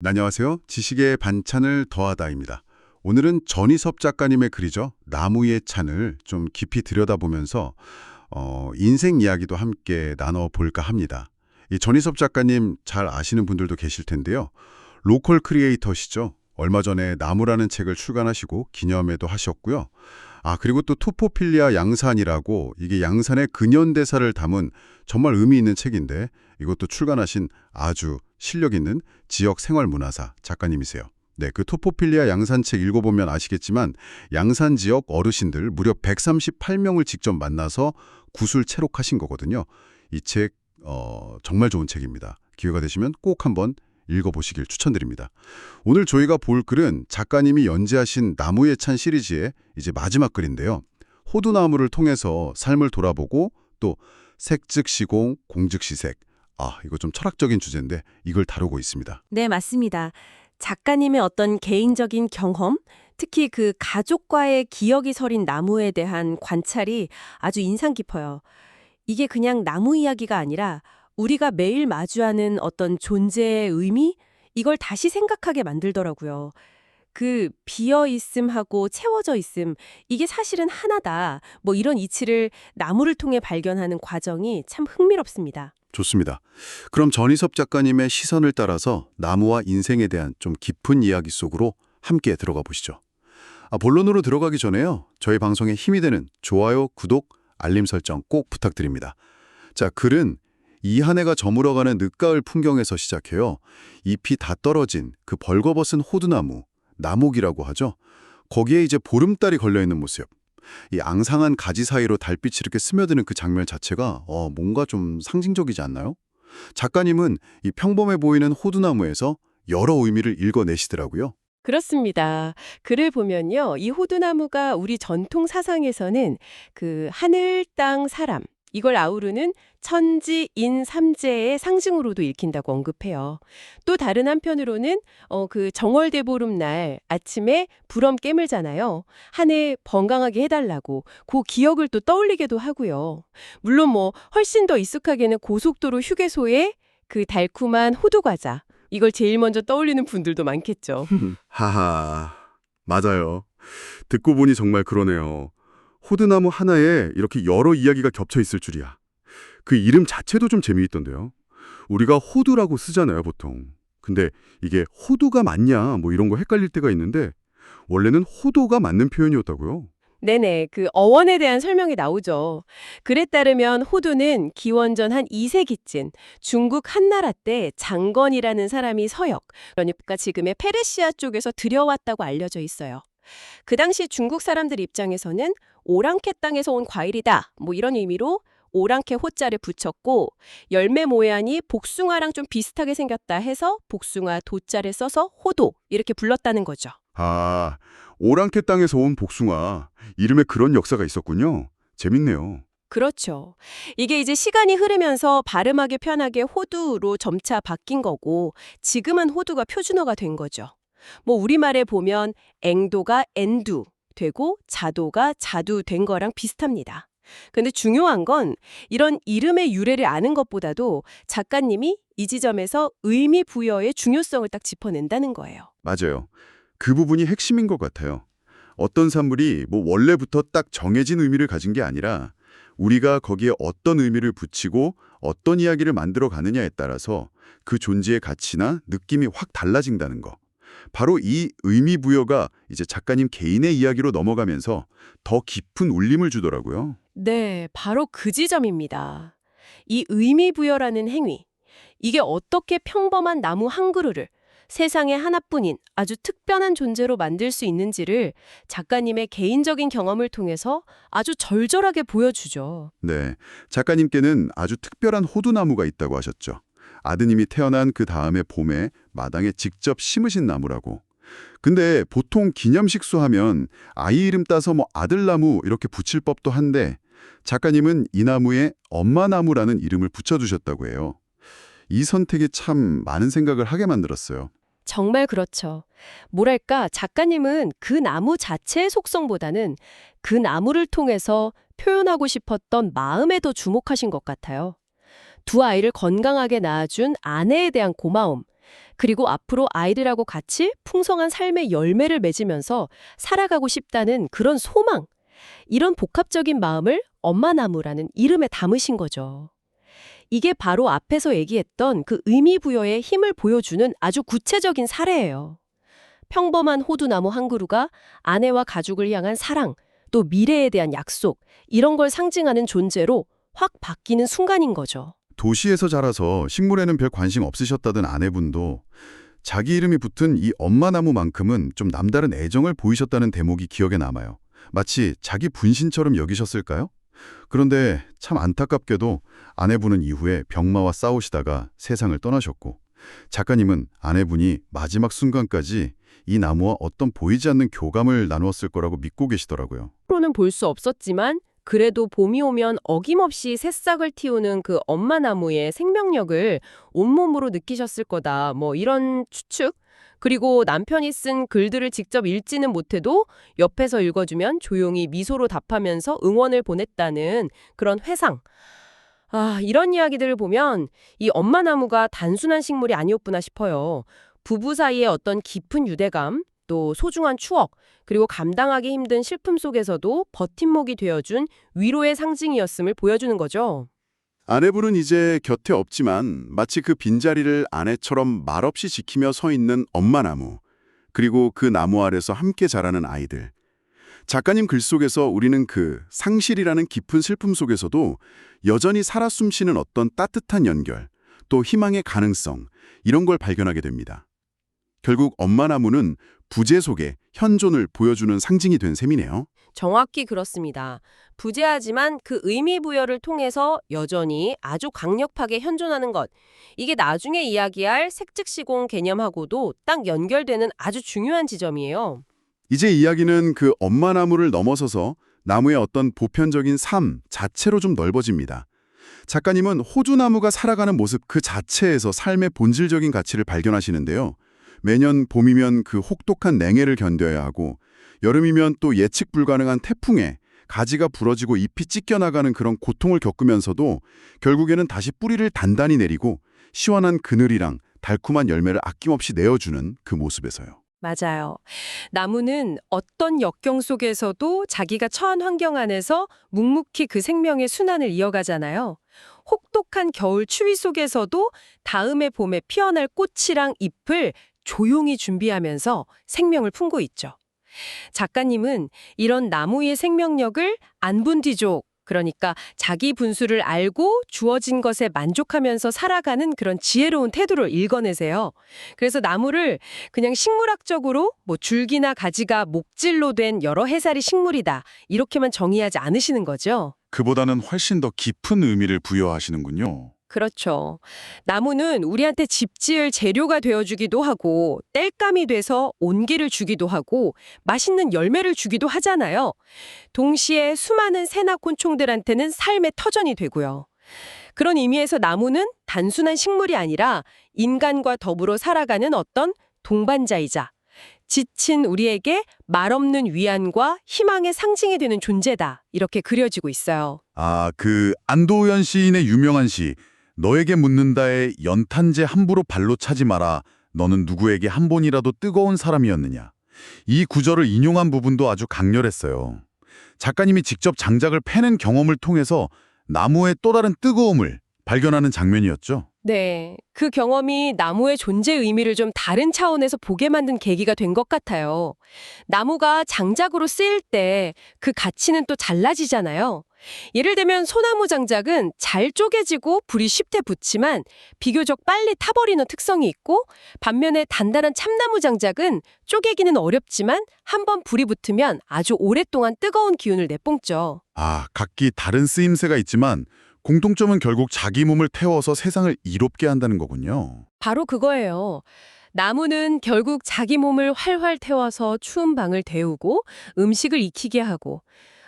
안녕하세요. 지식의 반찬을 더하다입니다. 오늘은 전희섭 작가님의 글이죠. 나무 위의 찬을 좀 깊이 들여다보면서 인생 이야기도 함께 나눠볼까 합니다. 이 전희섭 작가님 잘 아시는 분들도 계실 텐데요. 로컬 크리에이터시죠. 얼마 전에 나무라는 책을 출간하시고 기념회도 하셨고요. 그리고 또 투포필리아 양산이라고 이게 양산의 근현대사를 담은 정말 의미 있는 책인데 이것도 출간하신 아주 실력 있는 지역 생활문화사 작가님이세요. 네, 그 투포필리아 양산 책 읽어보면 아시겠지만 양산 지역 어르신들 무려 138명을 직접 만나서 구술 채록하신 거거든요. 이 책 정말 좋은 책입니다. 기회가 되시면 꼭 한번 읽어보시길 추천드립니다. 오늘 저희가 볼 글은 작가님이 연재하신 나무의 찬 시리즈의 이제 마지막 글인데요. 호두나무를 통해서 삶을 돌아보고 또 색즉시공, 공즉시색. 이거 좀 철학적인 주제인데 이걸 다루고 있습니다. 네, 맞습니다. 작가님의 어떤 개인적인 경험, 특히 그 가족과의 기억이 서린 나무에 대한 관찰이 아주 인상 깊어요. 이게 그냥 나무 이야기가 아니라 우리가 매일 마주하는 어떤 존재의 의미? 이걸 다시 생각하게 만들더라고요. 그 비어 있음하고 채워져 있음, 이게 사실은 하나다. 뭐 이런 이치를 나무를 통해 발견하는 과정이 참 흥미롭습니다. 좋습니다. 그럼 전희섭 작가님의 시선을 따라서 나무와 인생에 대한 좀 깊은 이야기 속으로 함께 들어가 보시죠. 본론으로 들어가기 전에요. 저희 방송에 힘이 되는 좋아요, 구독, 알림 설정 꼭 부탁드립니다. 자, 글은 이 한 해가 저물어가는 늦가을 풍경에서 시작해요. 잎이 다 떨어진 그 벌거벗은 호두나무, 나목이라고 하죠. 거기에 이제 보름달이 걸려있는 모습. 이 앙상한 가지 사이로 달빛이 이렇게 스며드는 그 장면 자체가 뭔가 좀 상징적이지 않나요? 작가님은 이 평범해 보이는 호두나무에서 여러 의미를 읽어내시더라고요. 그렇습니다. 글을 보면요. 이 호두나무가 우리 전통 사상에서는 그 하늘, 땅, 사람, 이걸 아우르는 천지, 인, 삼재의 상징으로도 읽힌다고 언급해요. 또 다른 한편으로는 그 정월대보름날 아침에 불엄 깨물잖아요. 한 해 건강하게 해달라고 그 기억을 또 떠올리기도 하고요. 물론 뭐 훨씬 더 익숙하게는 고속도로 휴게소에 그 달콤한 호두과자, 이걸 제일 먼저 떠올리는 분들도 많겠죠. 하하, 맞아요. 듣고 보니 정말 그러네요. 호두나무 하나에 이렇게 여러 이야기가 겹쳐 있을 줄이야. 그 이름 자체도 좀 재미있던데요. 우리가 호두라고 쓰잖아요, 보통. 근데 이게 호두가 맞냐 뭐 이런 거 헷갈릴 때가 있는데 원래는 호도가 맞는 표현이었다고요. 네네, 그 어원에 대한 설명이 나오죠. 글에 따르면 호두는 기원전 한 2세기쯤 중국 한나라 때 장건이라는 사람이 서역, 그러니까 지금의 페르시아 쪽에서 들여왔다고 알려져 있어요. 그 당시 중국 사람들 입장에서는 오랑캐 땅에서 온 과일이다, 뭐 이런 의미로 오랑캐 호자를 붙였고 열매 모양이 복숭아랑 좀 비슷하게 생겼다 해서 복숭아 도자를 써서 호도 이렇게 불렀다는 거죠. 오랑캐 땅에서 온 복숭아. 이름에 그런 역사가 있었군요. 재밌네요. 그렇죠. 이게 이제 시간이 흐르면서 발음하기 편하게 호두로 점차 바뀐 거고 지금은 호두가 표준어가 된 거죠. 뭐 우리말에 보면 앵도가 앤두 되고 자도가 자두 된 거랑 비슷합니다. 근데 중요한 건 이런 이름의 유래를 아는 것보다도 작가님이 이 지점에서 의미 부여의 중요성을 딱 짚어낸다는 거예요. 맞아요. 그 부분이 핵심인 것 같아요. 어떤 산물이 뭐 원래부터 딱 정해진 의미를 가진 게 아니라 우리가 거기에 어떤 의미를 붙이고 어떤 이야기를 만들어 가느냐에 따라서 그 존재의 가치나 느낌이 확 달라진다는 거. 바로 이 의미 부여가 이제 작가님 개인의 이야기로 넘어가면서 더 깊은 울림을 주더라고요. 네, 바로 그 지점입니다. 이 의미 부여라는 행위, 이게 어떻게 평범한 나무 한 그루를 세상에 하나뿐인 아주 특별한 존재로 만들 수 있는지를 작가님의 개인적인 경험을 통해서 아주 절절하게 보여주죠. 네, 작가님께는 아주 특별한 호두나무가 있다고 하셨죠. 아드님이 태어난 그 다음에 봄에 마당에 직접 심으신 나무라고. 근데 보통 기념식수 하면 아이 이름 따서 뭐 아들나무 이렇게 붙일 법도 한데 작가님은 이 나무에 엄마나무라는 이름을 붙여주셨다고 해요. 이 선택이 참 많은 생각을 하게 만들었어요. 정말 그렇죠. 뭐랄까, 작가님은 그 나무 자체의 속성보다는 그 나무를 통해서 표현하고 싶었던 마음에 더 주목하신 것 같아요. 두 아이를 건강하게 낳아준 아내에 대한 고마움, 그리고 앞으로 아이들하고 같이 풍성한 삶의 열매를 맺으면서 살아가고 싶다는 그런 소망, 이런 복합적인 마음을 엄마나무라는 이름에 담으신 거죠. 이게 바로 앞에서 얘기했던 그 의미 부여의 힘을 보여주는 아주 구체적인 사례예요. 평범한 호두나무 한 그루가 아내와 가족을 향한 사랑, 또 미래에 대한 약속, 이런 걸 상징하는 존재로 확 바뀌는 순간인 거죠. 도시에서 자라서 식물에는 별 관심 없으셨다던 아내분도 자기 이름이 붙은 이 엄마나무만큼은 좀 남다른 애정을 보이셨다는 대목이 기억에 남아요. 마치 자기 분신처럼 여기셨을까요? 그런데 참 안타깝게도 아내분은 이후에 병마와 싸우시다가 세상을 떠나셨고, 작가님은 아내분이 마지막 순간까지 이 나무와 어떤 보이지 않는 교감을 나누었을 거라고 믿고 계시더라고요. 프로는 볼 수 없었지만 그래도 봄이 오면 어김없이 새싹을 틔우는 그 엄마나무의 생명력을 온몸으로 느끼셨을 거다. 뭐 이런 추측. 그리고 남편이 쓴 글들을 직접 읽지는 못해도 옆에서 읽어주면 조용히 미소로 답하면서 응원을 보냈다는 그런 회상. 아, 이런 이야기들을 보면 이 엄마나무가 단순한 식물이 아니었구나 싶어요. 부부 사이의 어떤 깊은 유대감, 또 소중한 추억, 그리고 감당하기 힘든 슬픔 속에서도 버팀목이 되어준 위로의 상징이었음을 보여주는 거죠. 아내분은 이제 곁에 없지만 마치 그 빈자리를 아내처럼 말없이 지키며 서 있는 엄마나무, 그리고 그 나무 아래서 함께 자라는 아이들. 작가님 글 속에서 우리는 그 상실이라는 깊은 슬픔 속에서도 여전히 살아 숨쉬는 어떤 따뜻한 연결, 또 희망의 가능성, 이런 걸 발견하게 됩니다. 결국 엄마나무는 부재 속에 현존을 보여주는 상징이 된 셈이네요. 정확히 그렇습니다. 부재하지만 그 의미 부여를 통해서 여전히 아주 강력하게 현존하는 것. 이게 나중에 이야기할 색즉시공 개념하고도 딱 연결되는 아주 중요한 지점이에요. 이제 이야기는 그 엄마나무를 넘어서서 나무의 어떤 보편적인 삶 자체로 좀 넓어집니다. 작가님은 호두나무가 살아가는 모습 그 자체에서 삶의 본질적인 가치를 발견하시는데요. 매년 봄이면 그 혹독한 냉해를 견뎌야 하고, 여름이면 또 예측 불가능한 태풍에 가지가 부러지고 잎이 찢겨나가는 그런 고통을 겪으면서도 결국에는 다시 뿌리를 단단히 내리고 시원한 그늘이랑 달콤한 열매를 아낌없이 내어주는 그 모습에서요. 맞아요. 나무는 어떤 역경 속에서도 자기가 처한 환경 안에서 묵묵히 그 생명의 순환을 이어가잖아요. 혹독한 겨울 추위 속에서도 다음의 봄에 피어날 꽃이랑 잎을 조용히 준비하면서 생명을 품고 있죠. 작가님은 이런 나무의 생명력을 안분뒤족, 그러니까 자기 분수를 알고 주어진 것에 만족하면서 살아가는 그런 지혜로운 태도를 읽어내세요. 그래서 나무를 그냥 식물학적으로 뭐 줄기나 가지가 목질로 된 여러 해살이 식물이다, 이렇게만 정의하지 않으시는 거죠. 그보다는 훨씬 더 깊은 의미를 부여하시는군요. 그렇죠. 나무는 우리한테 집 지을 재료가 되어주기도 하고 땔감이 돼서 온기를 주기도 하고 맛있는 열매를 주기도 하잖아요. 동시에 수많은 새나 곤충들한테는 삶의 터전이 되고요. 그런 의미에서 나무는 단순한 식물이 아니라 인간과 더불어 살아가는 어떤 동반자이자 지친 우리에게 말없는 위안과 희망의 상징이 되는 존재다, 이렇게 그려지고 있어요. 아, 그 안도현 시인의 유명한 시 너에게 묻는다에 연탄재 함부로 발로 차지 마라. 너는 누구에게 한 번이라도 뜨거운 사람이었느냐. 이 구절을 인용한 부분도 아주 강렬했어요. 작가님이 직접 장작을 패는 경험을 통해서 나무의 또 다른 뜨거움을 발견하는 장면이었죠. 네, 그 경험이 나무의 존재 의미를 좀 다른 차원에서 보게 만든 계기가 된 것 같아요. 나무가 장작으로 쓰일 때 그 가치는 또 달라지잖아요. 예를 들면 소나무 장작은 잘 쪼개지고 불이 쉽게 붙지만 비교적 빨리 타버리는 특성이 있고, 반면에 단단한 참나무 장작은 쪼개기는 어렵지만 한번 불이 붙으면 아주 오랫동안 뜨거운 기운을 내뿜죠. 아, 각기 다른 쓰임새가 있지만 공통점은 결국 자기 몸을 태워서 세상을 이롭게 한다는 거군요. 바로 그거예요. 나무는 결국 자기 몸을 활활 태워서 추운 방을 데우고 음식을 익히게 하고,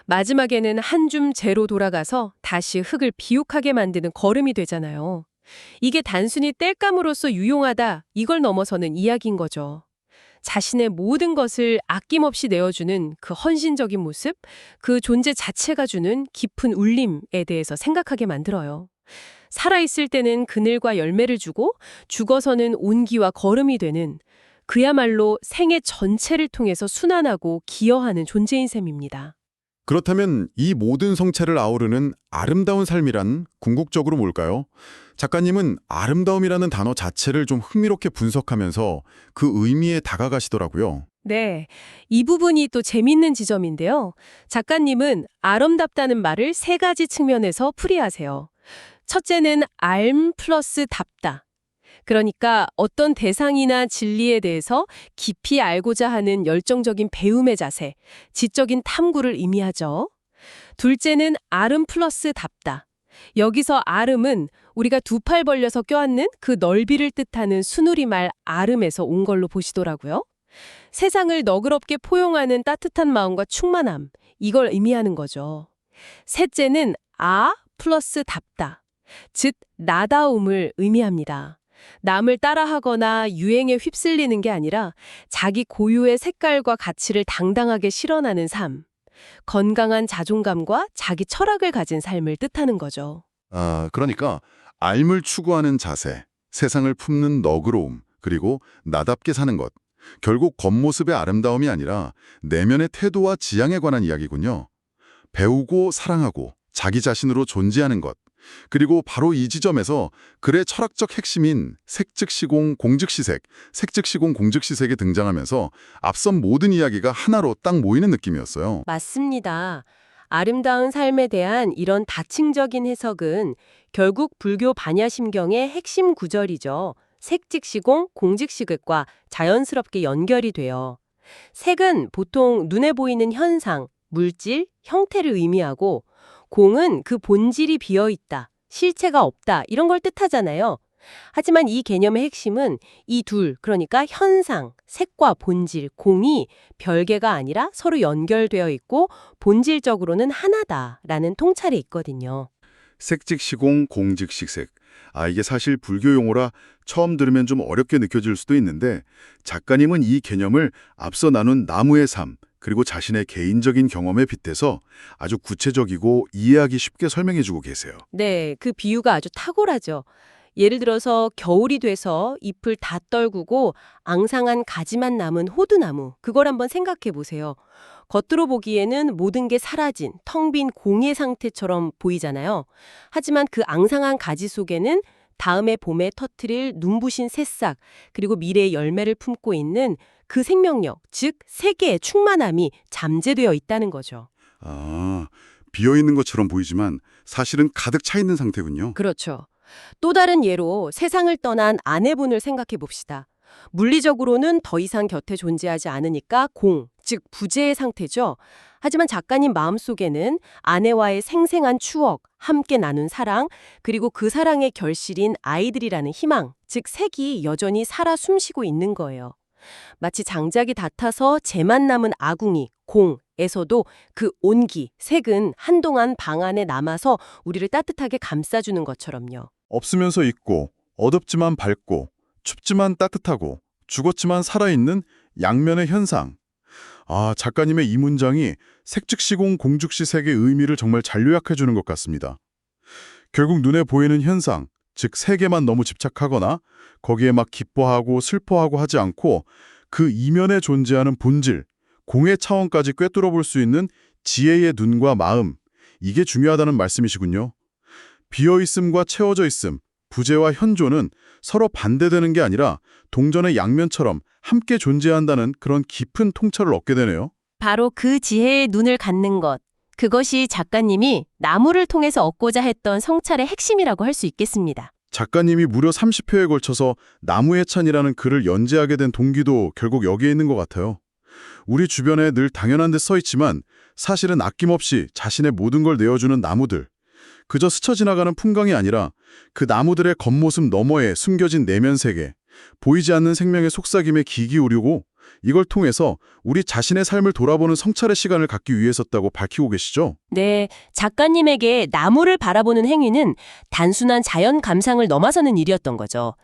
마지막에는 한 줌 재로 돌아가서 다시 흙을 비옥하게 만드는 거름이 되잖아요. 이게 단순히 땔감으로서 유용하다, 이걸 넘어서는 이야기인 거죠. 자신의 모든 것을 아낌없이 내어주는 그 헌신적인 모습, 그 존재 자체가 주는 깊은 울림에 대해서 생각하게 만들어요. 살아있을 때는 그늘과 열매를 주고 죽어서는 온기와 거름이 되는 그야말로 생애 전체를 통해서 순환하고 기여하는 존재인 셈입니다. 그렇다면 이 모든 성체를 아우르는 아름다운 삶이란 궁극적으로 뭘까요? 작가님은 아름다움이라는 단어 자체를 좀 흥미롭게 분석하면서 그 의미에 다가가시더라고요. 네, 이 부분이 또 재밌는 지점인데요. 작가님은 아름답다는 말을 세 가지 측면에서 풀이하세요. 첫째는 알 플러스 답다. 그러니까 어떤 대상이나 진리에 대해서 깊이 알고자 하는 열정적인 배움의 자세, 지적인 탐구를 의미하죠. 둘째는 아름 플러스 답다. 여기서 아름은 우리가 두 팔 벌려서 껴안는 그 넓이를 뜻하는 순우리말 아름에서 온 걸로 보시더라고요. 세상을 너그럽게 포용하는 따뜻한 마음과 충만함, 이걸 의미하는 거죠. 셋째는 아 플러스 답다. 즉, 나다움을 의미합니다. 남을 따라하거나 유행에 휩쓸리는 게 아니라 자기 고유의 색깔과 가치를 당당하게 실현하는 삶. 건강한 자존감과 자기 철학을 가진 삶을 뜻하는 거죠. 그러니까 알물 추구하는 자세, 세상을 품는 너그러움, 그리고 나답게 사는 것. 결국 겉모습의 아름다움이 아니라 내면의 태도와 지향에 관한 이야기군요. 배우고 사랑하고 자기 자신으로 존재하는 것. 그리고 바로 이 지점에서 글의 철학적 핵심인 색즉시공 공즉시색, 색즉시공 공즉시색이 등장하면서 앞선 모든 이야기가 하나로 딱 모이는 느낌이었어요. 맞습니다. 아름다운 삶에 대한 이런 다층적인 해석은 결국 불교 반야심경의 핵심 구절이죠. 색즉시공 공즉시극과 자연스럽게 연결이 돼요. 색은 보통 눈에 보이는 현상, 물질, 형태를 의미하고 공은 그 본질이 비어있다, 실체가 없다 이런 걸 뜻하잖아요. 하지만 이 개념의 핵심은 이 둘, 그러니까 현상, 색과 본질, 공이 별개가 아니라 서로 연결되어 있고 본질적으로는 하나다라는 통찰에 있거든요. 색즉시공 공즉시색. 이게 사실 불교 용어라 처음 들으면 좀 어렵게 느껴질 수도 있는데 작가님은 이 개념을 앞서 나눈 나무의 삶, 그리고 자신의 개인적인 경험에 빗대서 아주 구체적이고 이해하기 쉽게 설명해주고 계세요. 네, 그 비유가 아주 탁월하죠. 예를 들어서 겨울이 돼서 잎을 다 떨구고 앙상한 가지만 남은 호두나무, 그걸 한번 생각해 보세요. 겉으로 보기에는 모든 게 사라진 텅 빈 공의 상태처럼 보이잖아요. 하지만 그 앙상한 가지 속에는 다음에 봄에 터뜨릴 눈부신 새싹, 그리고 미래의 열매를 품고 있는 그 생명력, 즉 세계의 충만함이 잠재되어 있다는 거죠. 비어있는 것처럼 보이지만 사실은 가득 차 있는 상태군요. 그렇죠. 또 다른 예로 세상을 떠난 아내분을 생각해 봅시다. 물리적으로는 더 이상 곁에 존재하지 않으니까 공, 즉 부재의 상태죠. 하지만 작가님 마음속에는 아내와의 생생한 추억, 함께 나눈 사랑, 그리고 그 사랑의 결실인 아이들이라는 희망, 즉 색이 여전히 살아 숨쉬고 있는 거예요. 마치 장작이 닿아서 재만 남은 아궁이, 공에서도 그 온기, 색은 한동안 방 안에 남아서 우리를 따뜻하게 감싸주는 것처럼요. 없으면서 있고, 어둡지만 밝고, 춥지만 따뜻하고, 죽었지만 살아있는 양면의 현상. 작가님의 이 문장이 색즉시공 공즉시색의 의미를 정말 잘 요약해주는 것 같습니다. 결국 눈에 보이는 현상, 즉 색에만 너무 집착하거나 거기에 막 기뻐하고 슬퍼하고 하지 않고 그 이면에 존재하는 본질, 공의 차원까지 꿰뚫어 볼 수 있는 지혜의 눈과 마음, 이게 중요하다는 말씀이시군요. 비어있음과 채워져 있음, 부재와 현존은 서로 반대되는 게 아니라 동전의 양면처럼 함께 존재한다는 그런 깊은 통찰을 얻게 되네요. 바로 그 지혜의 눈을 갖는 것, 그것이 작가님이 나무를 통해서 얻고자 했던 성찰의 핵심이라고 할 수 있겠습니다. 작가님이 무려 30회에 걸쳐서 나무의 찬이라는 글을 연재하게 된 동기도 결국 여기에 있는 것 같아요. 우리 주변에 늘 당연한 듯 서 있지만 사실은 아낌없이 자신의 모든 걸 내어주는 나무들. 그저 스쳐 지나가는 풍광이 아니라 그 나무들의 겉모습 너머에 숨겨진 내면 세계, 보이지 않는 생명의 속삭임에 귀 기울이고 이걸 통해서 우리 자신의 삶을 돌아보는 성찰의 시간을 갖기 위해서였다고 밝히고 계시죠? 네, 작가님에게 나무를 바라보는 행위는 단순한 자연 감상을 넘어서는 일이었던 거죠.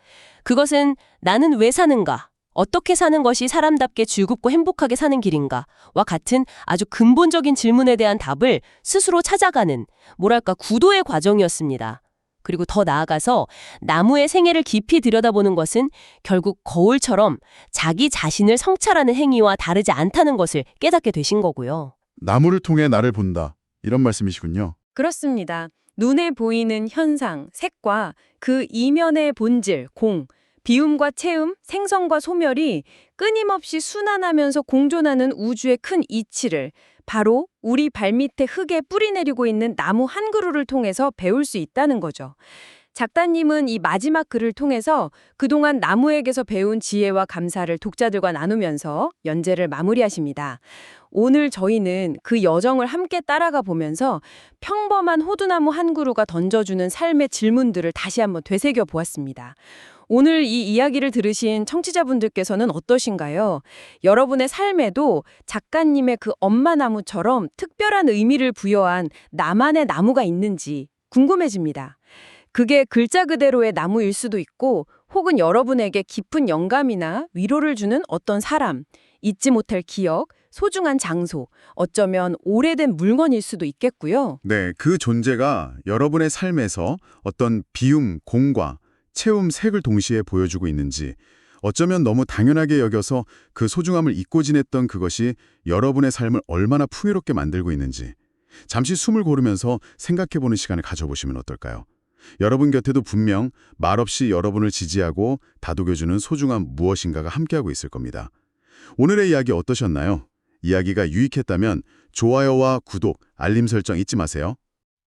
그것은 나는 왜 사는가? 어떻게 사는 것이 사람답게 즐겁고 행복하게 사는 길인가? 와 같은 아주 근본적인 질문에 대한 답을 스스로 찾아가는, 뭐랄까, 구도의 과정이었습니다. 그리고 더 나아가서 나무의 생애를 깊이 들여다보는 것은 결국 거울처럼 자기 자신을 성찰하는 행위와 다르지 않다는 것을 깨닫게 되신 거고요. 나무를 통해 나를 본다. 이런 말씀이시군요. 그렇습니다. 눈에 보이는 현상, 색과 그 이면의 본질, 공, 비움과 채움, 생성과 소멸이 끊임없이 순환하면서 공존하는 우주의 큰 이치를 바로 우리 발밑에 흙에 뿌리내리고 있는 나무 한 그루를 통해서 배울 수 있다는 거죠. 작가님은 이 마지막 글을 통해서 그동안 나무에게서 배운 지혜와 감사를 독자들과 나누면서 연재를 마무리하십니다. 오늘 저희는 그 여정을 함께 따라가 보면서 평범한 호두나무 한 그루가 던져주는 삶의 질문들을 다시 한번 되새겨 보았습니다. 오늘 이 이야기를 들으신 청취자분들께서는 어떠신가요? 여러분의 삶에도 작가님의 그 엄마나무처럼 특별한 의미를 부여한 나만의 나무가 있는지 궁금해집니다. 그게 글자 그대로의 나무일 수도 있고 혹은 여러분에게 깊은 영감이나 위로를 주는 어떤 사람, 잊지 못할 기억, 소중한 장소, 어쩌면 오래된 물건일 수도 있겠고요. 네, 그 존재가 여러분의 삶에서 어떤 비움, 공과 채움, 색을 동시에 보여주고 있는지, 어쩌면 너무 당연하게 여겨서 그 소중함을 잊고 지냈던 그것이 여러분의 삶을 얼마나 풍요롭게 만들고 있는지 잠시 숨을 고르면서 생각해보는 시간을 가져보시면 어떨까요? 여러분 곁에도 분명 말없이 여러분을 지지하고 다독여주는 소중한 무엇인가가 함께하고 있을 겁니다. 오늘의 이야기 어떠셨나요? 이야기가 유익했다면 좋아요와 구독, 알림 설정 잊지 마세요.